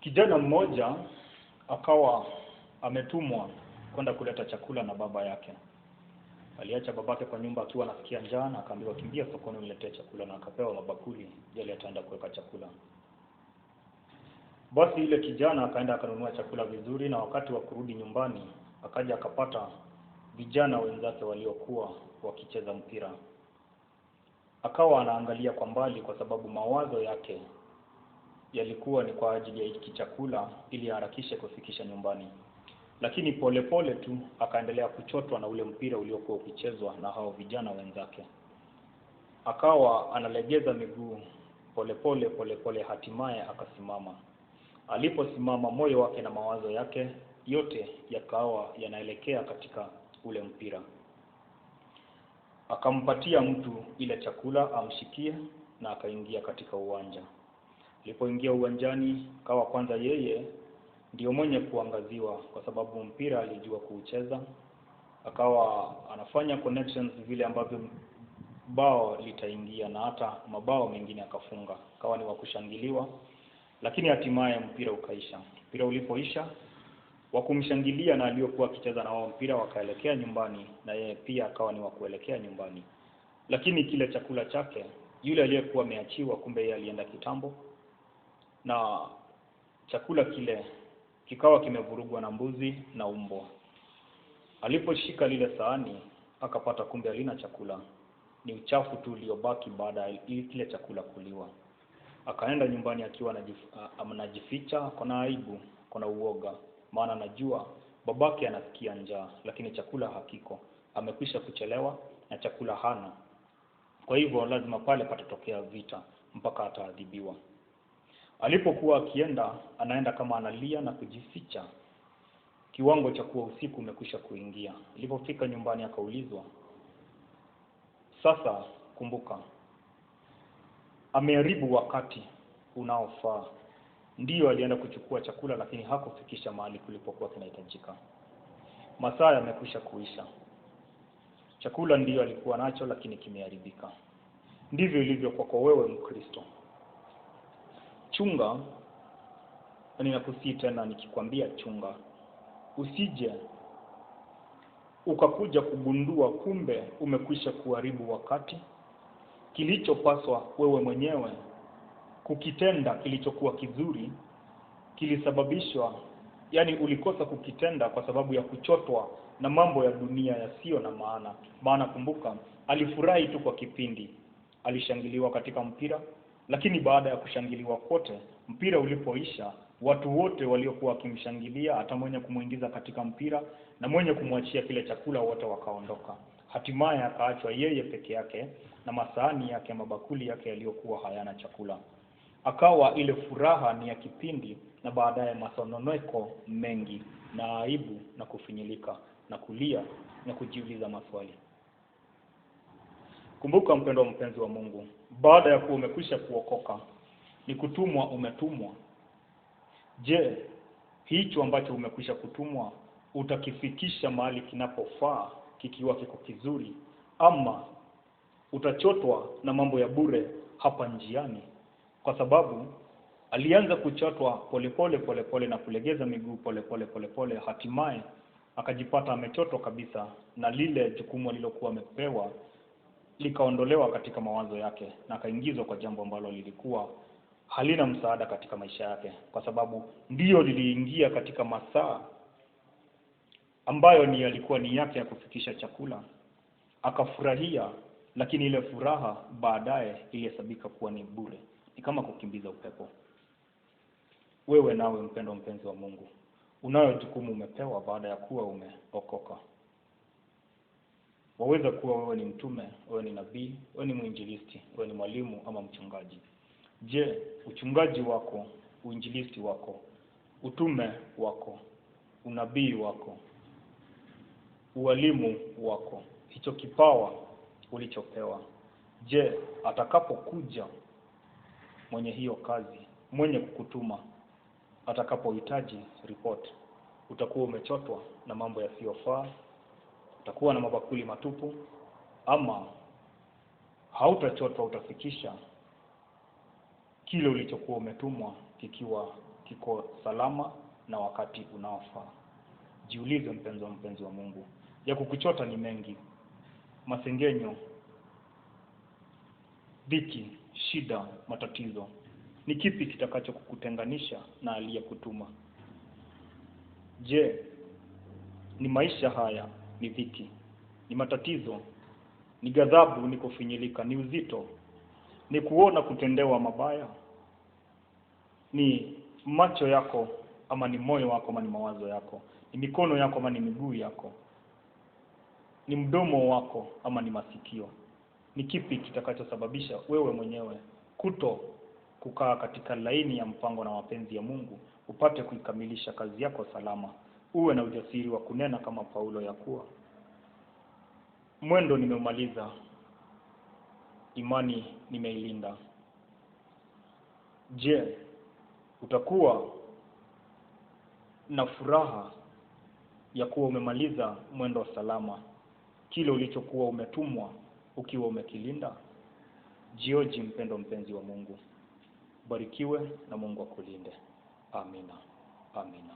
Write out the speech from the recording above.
Kijana mmoja akawa ametumwa kwenda kuleta chakula na baba yake. Aliacha babake kwa nyumba akiwa anasikia njaa na akaambiwa kimbia sokoni uniletee chakula, na akapewa mabakuli ili ataenda kuweka chakula. Basi ile kijana akaenda akanunua chakula vizuri, na wakati wa kurudi nyumbani akaja akapata vijana wenzake waliokuwa wakicheza mpira. Akawa anaangalia kwa mbali kwa sababu mawazo yake yalikuwa ni kwa ajili ya hiki chakula ili harakishe kufikisha nyumbani. Lakini polepole tu akaendelea kuchotwa na ule mpira uliokuwa ukichezwa na hao vijana wenzake. Akawa analegeza miguu polepole hatimaye akasimama. Aliposimama, moyo wake na mawazo yake yote yakawa yanaelekea katika ule mpira. Akampatia mtu ile chakula amshikie na akaingia katika uwanja. Alipoingia uwanjani, akawa kwanza yeye ndio mwenye kuangaziwa kwa sababu mpira alijua kuucheza. Akawa anafanya connections vile ambavyo bao litaingia, na hata mabao mengine akafunga. Akawa ni wa kushangiliwa, lakini hatimaye mpira ukaisha. Mpira ulipoisha, wakumshangilia na aliyokuwa akicheza na wao mpira wakaelekea nyumbani, na yeye pia akawa ni wa kuelekea nyumbani. Lakini kile chakula chake, yule aliyekuwa ameachiwa, kumbe yeye alienda kitambo, na chakula kile kikawa kimevurugwa na mbuzi na umbo. Aliposhika lile sahani akapata kumbe halina chakula, ni uchafu tu uliobaki baada ya kile chakula kuliwa. Akaenda nyumbani akiwa anajificha, kuna aibu, kuna uoga, maana anajua babake anasikia njaa lakini chakula hakiko. Amekwisha kuchelewa na chakula hana. Kwa hivyo lazima pale patatokea vita mpaka ataadhibiwa. Alipokuwa akienda, anaenda kama analia na kujificha, kiwango cha kuwa usiku umekwisha kuingia. Alipofika nyumbani akaulizwa, sasa kumbuka, ameharibu wakati unaofaa. Ndiyo alienda kuchukua chakula lakini hakufikisha mahali kulipokuwa kinahitajika. Masaa yamekwisha kuisha. Chakula ndiyo alikuwa nacho lakini kimeharibika. Ndivyo ilivyo kwako wewe Mkristo. Chunga, na ninakusii tena nikikwambia chunga. Usije ukakuja kugundua kumbe umekwisha kuharibu wakati. Kilichopaswa wewe mwenyewe kukitenda kilichokuwa kizuri kilisababishwa, yani ulikosa kukitenda kwa sababu ya kuchotwa na mambo ya dunia yasiyo na maana. Maana kumbuka, alifurahi tu kwa kipindi. Alishangiliwa katika mpira, lakini baada ya kushangiliwa kote, mpira ulipoisha, watu wote waliokuwa wakimshangilia, hata mwenye kumuingiza katika mpira na mwenye kumwachia kile chakula, wote wakaondoka. Hatimaye akaachwa yeye peke yake na masahani yake, mabakuli yake yaliyokuwa hayana chakula. Akawa ile furaha ni ya kipindi, na baadaye masononeko mengi na aibu na kufinyilika na kulia na kujiuliza maswali. Kumbuka mpendwa mpenzi wa Mungu, baada ya kuwa umekwisha kuokoka, ni kutumwa umetumwa. Je, hicho ambacho umekwisha kutumwa utakifikisha mahali kinapofaa kikiwa kiko kizuri, ama utachotwa na mambo ya bure hapa njiani? Kwa sababu alianza kuchotwa polepole na kulegeza miguu polepole, hatimaye akajipata amechotwa kabisa, na lile jukumu alilokuwa amepewa likaondolewa katika mawazo yake, na akaingizwa kwa jambo ambalo lilikuwa halina msaada katika maisha yake, kwa sababu ndiyo liliingia katika masaa ambayo alikuwa ni yake ya kufikisha chakula. Akafurahia, lakini ile furaha baadaye ilihesabika kuwa ni bure. Ni kama kukimbiza upepo. Wewe nawe mpendwa mpenzi wa Mungu, unayo jukumu umepewa baada ya kuwa umeokoka. Waweza kuwa wewe ni mtume, wewe ni nabii, wewe ni mwinjilisti, wewe ni mwalimu ama mchungaji. Je, uchungaji wako, uinjilisti wako, utume wako, unabii wako, ualimu wako, hicho kipawa ulichopewa, je, atakapokuja mwenye hiyo kazi, mwenye kukutuma, atakapohitaji report, utakuwa umechotwa na mambo yasiyofaa? Utakuwa na mabakuli matupu, ama hautachotwa, utafikisha kile ulichokuwa umetumwa kikiwa kiko salama na wakati unaofaa. Jiulize mpenzi wa Mungu, ya kukuchota ni mengi: masengenyo, dhiki, shida, matatizo. Ni kipi kitakacho kukutenganisha na aliyekutuma? Je, ni maisha haya, ni dhiki, ni matatizo, ni ghadhabu, ni kufinyilika, ni uzito, ni kuona kutendewa mabaya? Ni macho yako ama ni moyo wako ama ni mawazo yako? Ni mikono yako ama ni miguu yako? Ni mdomo wako ama ni masikio? Ni kipi kitakachosababisha wewe mwenyewe kuto kukaa katika laini ya mpango na mapenzi ya Mungu, upate kuikamilisha kazi yako salama? Uwe na ujasiri wa kunena kama Paulo ya kuwa mwendo nimeumaliza, imani nimeilinda. Je, utakuwa na furaha ya kuwa umemaliza mwendo salama, kile ulichokuwa umetumwa ukiwa umekilinda? Jioji mpenzi wa Mungu. Barikiwe na Mungu akulinde. Amina. Amina.